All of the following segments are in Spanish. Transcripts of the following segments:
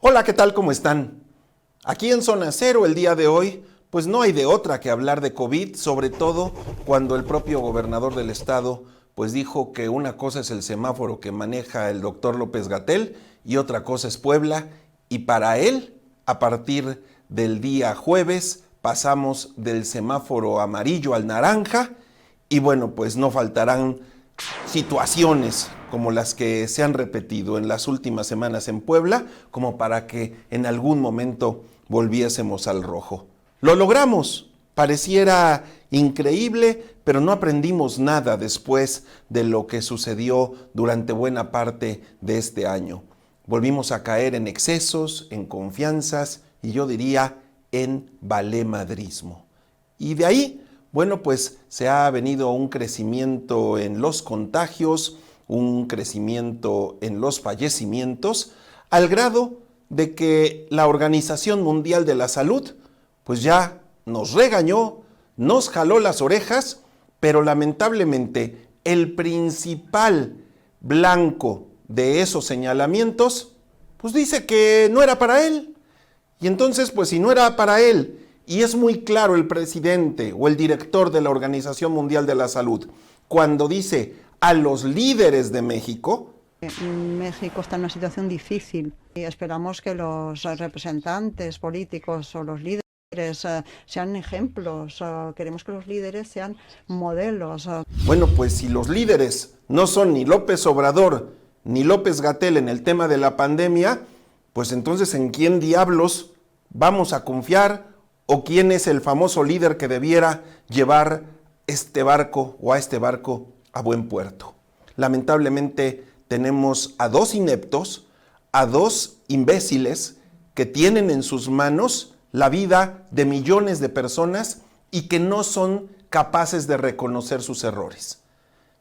Hola, ¿qué tal? ¿Cómo están? Aquí en Zona Cero el día de hoy, pues no hay de otra que hablar de COVID, sobre todo cuando el propio gobernador del estado pues dijo que una cosa es el semáforo que maneja el doctor López-Gatell y otra cosa es Puebla, y para él, a partir del día jueves, pasamos del semáforo amarillo al naranja, y bueno, pues no faltarán situaciones como las que se han repetido en las últimas semanas en Puebla, como para que en algún momento volviésemos al rojo. Lo logramos, pareciera increíble, pero no aprendimos nada después de lo que sucedió durante buena parte de este año. Volvimos a caer en excesos, en confianzas y yo diría en valemadrismo. Y de ahí, bueno, pues se ha venido un crecimiento en los contagios, un crecimiento en los fallecimientos, al grado de que la Organización Mundial de la Salud, pues ya nos regañó, nos jaló las orejas, pero lamentablemente el principal blanco de esos señalamientos, pues dice que no era para él. Y entonces, pues si no era para él, y es muy claro el presidente o el director de la Organización Mundial de la Salud, cuando dice a los líderes de México. México está en una situación difícil y esperamos que los representantes políticos o los líderes sean ejemplos. Queremos que los líderes sean modelos. Bueno, pues si los líderes no son ni López Obrador ni López-Gatell en el tema de la pandemia, pues entonces ¿en quién diablos vamos a confiar? ¿O quién es el famoso líder que debiera llevar este barco o a este barco a buen puerto? Lamentablemente tenemos a dos ineptos, a dos imbéciles que tienen en sus manos la vida de millones de personas y que no son capaces de reconocer sus errores.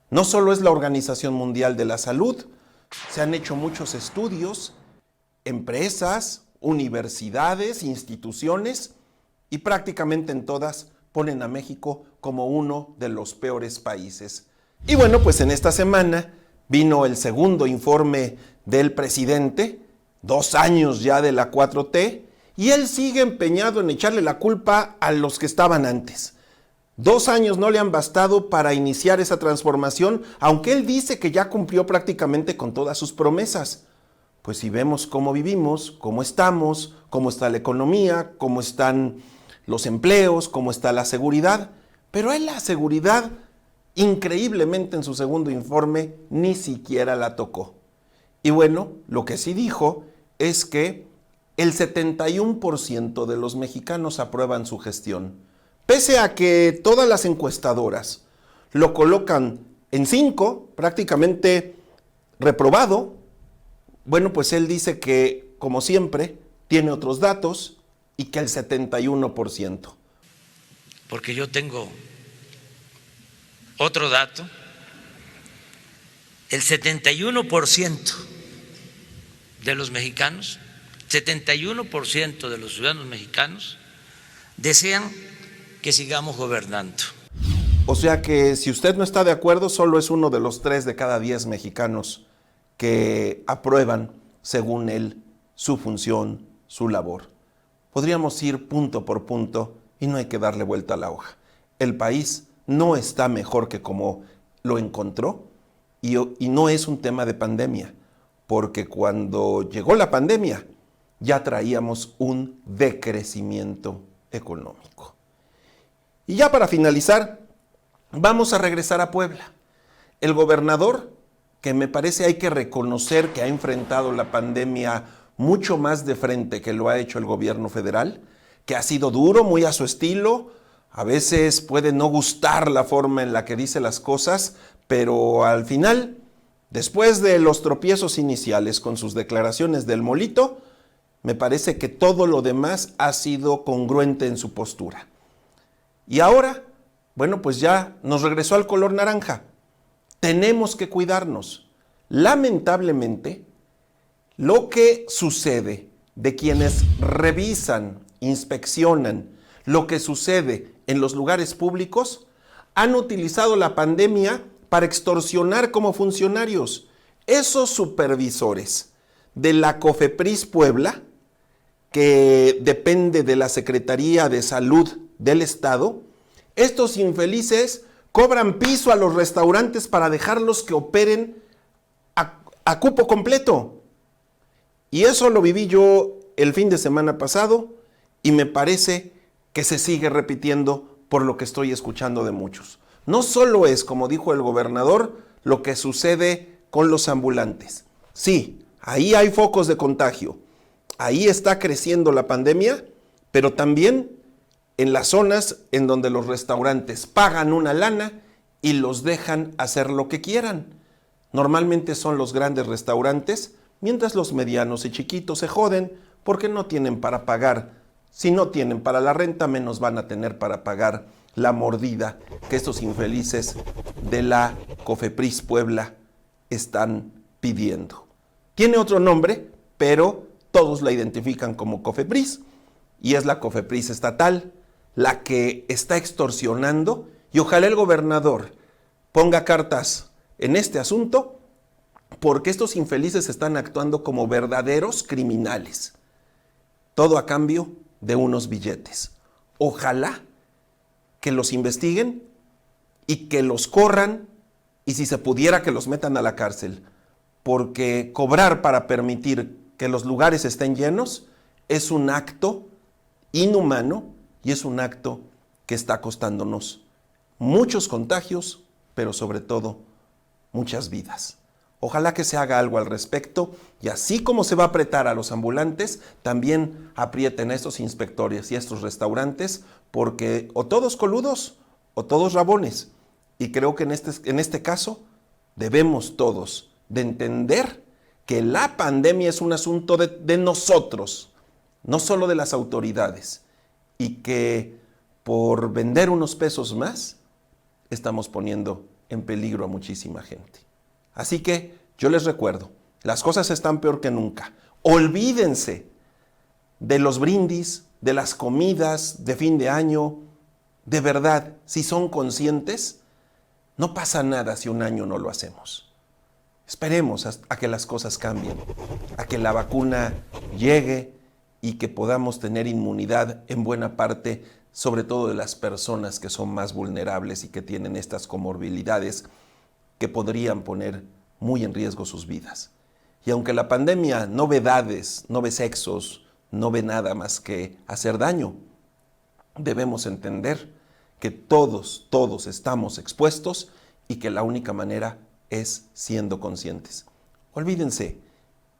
No solo es la Organización Mundial de la Salud, se han hecho muchos estudios, empresas, universidades, instituciones, y prácticamente en todas ponen a México como uno de los peores países. Y bueno, pues en esta semana vino el segundo informe del presidente, 2 años ya de la 4T, y él sigue empeñado en echarle la culpa a los que estaban antes. 2 años no le han bastado para iniciar esa transformación, aunque él dice que ya cumplió prácticamente con todas sus promesas. Pues si vemos cómo vivimos, cómo estamos, cómo está la economía, cómo están los empleos, cómo está la seguridad, pero él la seguridad, increíblemente en su segundo informe, ni siquiera la tocó. Y bueno, lo que sí dijo es que el 71% de los mexicanos aprueban su gestión, pese a que todas las encuestadoras lo colocan en 5, prácticamente reprobado. Bueno, pues él dice que, como siempre, tiene otros datos y que el 71%. Porque yo tengo otro dato, el 71% de los mexicanos, 71% de los ciudadanos mexicanos desean que sigamos gobernando. O sea que si usted no está de acuerdo, solo es uno de los 3 de cada 10 mexicanos que aprueban, según él, su función, su labor. Podríamos ir punto por punto y no hay que darle vuelta a la hoja. El país no está mejor que como lo encontró y no es un tema de pandemia, porque cuando llegó la pandemia ya traíamos un decrecimiento económico. Y ya para finalizar, vamos a regresar a Puebla. El gobernador, que me parece hay que reconocer que ha enfrentado la pandemia mucho más de frente que lo ha hecho el gobierno federal, que ha sido duro, muy a su estilo, a veces puede no gustar la forma en la que dice las cosas, pero al final, después de los tropiezos iniciales con sus declaraciones del molito, me parece que todo lo demás ha sido congruente en su postura. Y ahora, bueno, pues ya nos regresó al color naranja. Tenemos que cuidarnos. Lamentablemente, lo que sucede de quienes revisan, inspeccionan, lo que sucede en los lugares públicos, han utilizado la pandemia para extorsionar como funcionarios. Esos supervisores de la COFEPRIS Puebla, que depende de la Secretaría de Salud del Estado, estos infelices cobran piso a los restaurantes para dejarlos que operen a cupo completo. Y eso lo viví yo el fin de semana pasado y me parece que se sigue repitiendo por lo que estoy escuchando de muchos. No solo es, como dijo el gobernador, lo que sucede con los ambulantes. Sí, ahí hay focos de contagio, ahí está creciendo la pandemia, pero también en las zonas en donde los restaurantes pagan una lana y los dejan hacer lo que quieran. Normalmente son los grandes restaurantes, mientras los medianos y chiquitos se joden porque no tienen para pagar. Si no tienen para la renta, menos van a tener para pagar la mordida que estos infelices de la COFEPRIS Puebla están pidiendo. Tiene otro nombre, pero todos la identifican como COFEPRIS, y es la COFEPRIS estatal la que está extorsionando, y ojalá el gobernador ponga cartas en este asunto, porque estos infelices están actuando como verdaderos criminales. Todo a cambio de unos billetes. Ojalá que los investiguen y que los corran, y si se pudiera que los metan a la cárcel, porque cobrar para permitir que los lugares estén llenos es un acto inhumano y es un acto que está costándonos muchos contagios, pero sobre todo muchas vidas. Ojalá que se haga algo al respecto, y así como se va a apretar a los ambulantes, también aprieten a estos inspectores y a estos restaurantes, porque o todos coludos o todos rabones. Y creo que en este caso debemos todos de entender que la pandemia es un asunto de nosotros, no solo de las autoridades, y que por vender unos pesos más estamos poniendo en peligro a muchísima gente. Así que yo les recuerdo, las cosas están peor que nunca. Olvídense de los brindis, de las comidas de fin de año. De verdad, si son conscientes, no pasa nada si un año no lo hacemos. Esperemos a que las cosas cambien, a que la vacuna llegue y que podamos tener inmunidad en buena parte, sobre todo de las personas que son más vulnerables y que tienen estas comorbilidades que podrían poner muy en riesgo sus vidas. Y aunque la pandemia no ve edades, no ve sexos, no ve nada más que hacer daño, debemos entender que todos estamos expuestos y que la única manera es siendo conscientes. Olvídense,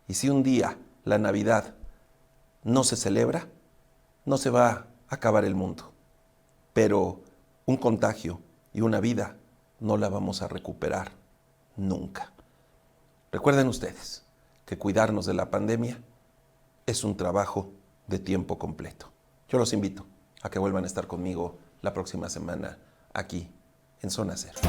y si un día la Navidad no se celebra, no se va a acabar el mundo, pero un contagio y una vida no la vamos a recuperar nunca. Recuerden ustedes que cuidarnos de la pandemia es un trabajo de tiempo completo. Yo los invito a que vuelvan a estar conmigo la próxima semana aquí en Zona Cero.